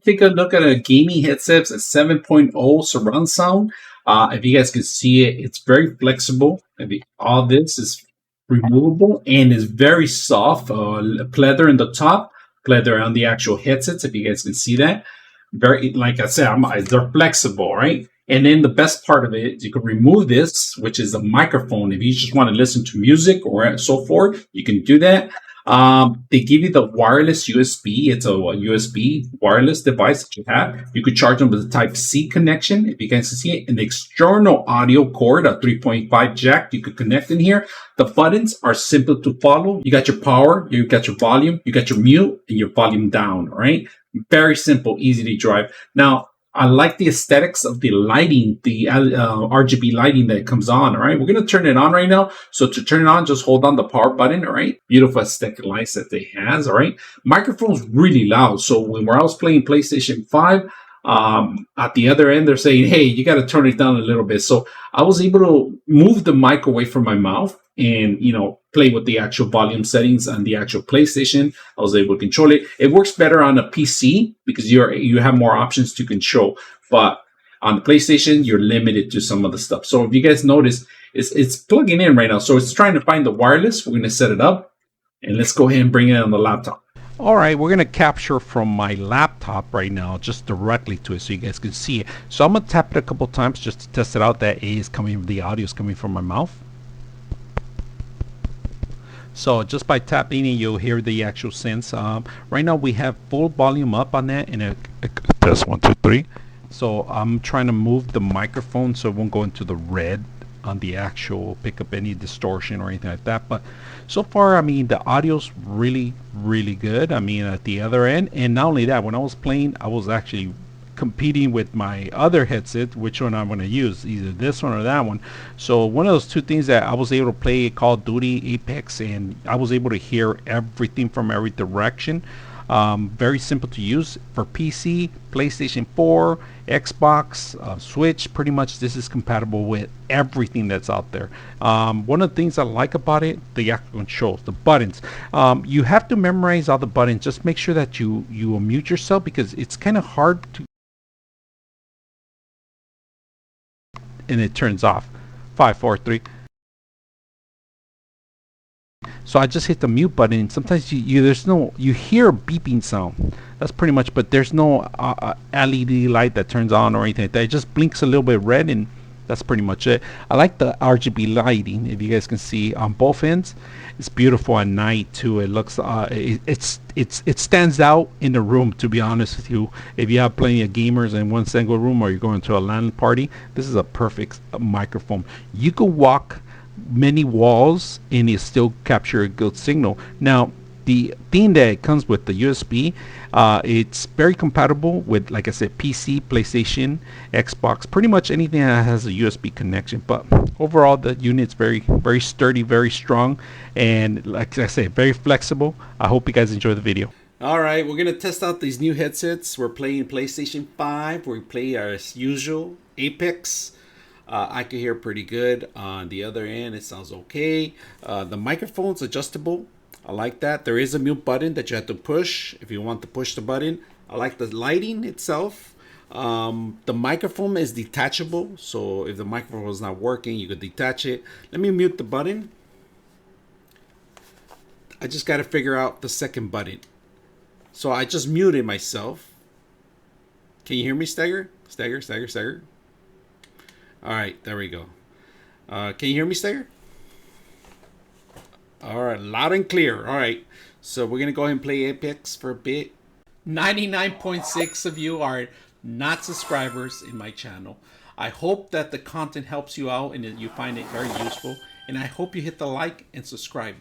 Take a look at a gaming headset, a 7.0 surround sound. If you guys can see it, it's very flexible. All this is removable and is very soft. Pleather in the top, pleather on the actual headsets. If you guys can see that, very like I said, they're flexible, right? And then the best part of it, you can remove this, which is a microphone. If you just want to listen to music or so forth, you can do that. They give you the wireless USB. It's a USB wireless device that you have. You could charge them with a Type C connection, if you guys can see it. An external audio cord, a 3.5 jack, you could connect in here. The buttons are simple to follow. You got your power, you got your volume, you got your mute, and your volume down. All right, very simple, easy to drive. Now, I like the aesthetics of the lighting, the RGB lighting that comes on. All right, we're gonna turn it on right now. So to turn it on, just hold on the power button. All right, beautiful aesthetic lights that they has. All right, microphone's really loud. So when I was playing PlayStation 5, at the other end, they're saying, "Hey, you got to turn it down a little bit." So I was able to move the mic away from my mouth and play with the actual volume settings on the actual PlayStation. I was able to control it. It works better on a PC because you have more options to control, but on the PlayStation you're limited to some of the stuff. So if you guys notice, it's plugging in right now. So it's trying to find the wireless. We're going to set it up and let's go ahead and bring it on the laptop. All right, we're gonna capture from my laptop right now, just directly to it, so you guys can see it. So I'm gonna tap it a couple times just to test it out. That the audio is coming from my mouth. So just by tapping it, you'll hear the actual sense. Right now we have full volume up on that, and test 1 2 3. So I'm trying to move the microphone so it won't go into the red on the actual, pick up any distortion or anything like that. But so far, I mean, the audio's really good. I mean, at the other end, and not only that, when I was playing, I was actually competing with my other headset, which one I'm going to use, either this one or that one. So one of those two things, that I was able to play Call of Duty Apex, and I was able to hear everything from every direction. Very simple to use for PC, PlayStation 4, Xbox, Switch. Pretty much this is compatible with everything that's out there. One of the things I like about it, the actual controls, the buttons. You have to memorize all the buttons. Just make sure that you mute yourself, because it's kind of hard to, and it turns off. 5 4 3. So I just hit the mute button, and sometimes you hear a beeping sound. That's pretty much, but there's no LED light that turns on or anything like that. It just blinks a little bit red, and that's pretty much it. I like the RGB lighting. If you guys can see on both ends, it's beautiful at night too. It looks it stands out in the room, to be honest with you. If you have plenty of gamers in one single room, or you're going to a LAN party, this is a perfect microphone. You could walk many walls and it still capture a good signal. Now, the thing that it comes with the USB, it's very compatible with, like I said, PC, PlayStation, Xbox, pretty much anything that has a USB connection. But overall, the unit's very sturdy, very strong, and like I say, very flexible. I hope you guys enjoy the video. All right, we're gonna test out these new headsets. We're playing PlayStation 5. We play our usual Apex. I can hear pretty good. On the other end, it sounds okay. The microphone's adjustable. I like that. There is a mute button that you have to push if you want to push the button. I like the lighting itself. The microphone is detachable, so if the microphone is not working, you could detach it. Let me mute the button. I just got to figure out the second button. So I just muted myself. Can you hear me, Stagger? Stagger. All right, there we go. Can you hear me, Stagger? All right, loud and clear. All right, so we're gonna go ahead and play Apex for a bit. 99.6 of you are not subscribers in my channel. I hope that the content helps you out and that you find it very useful. And I hope you hit the like and subscribe.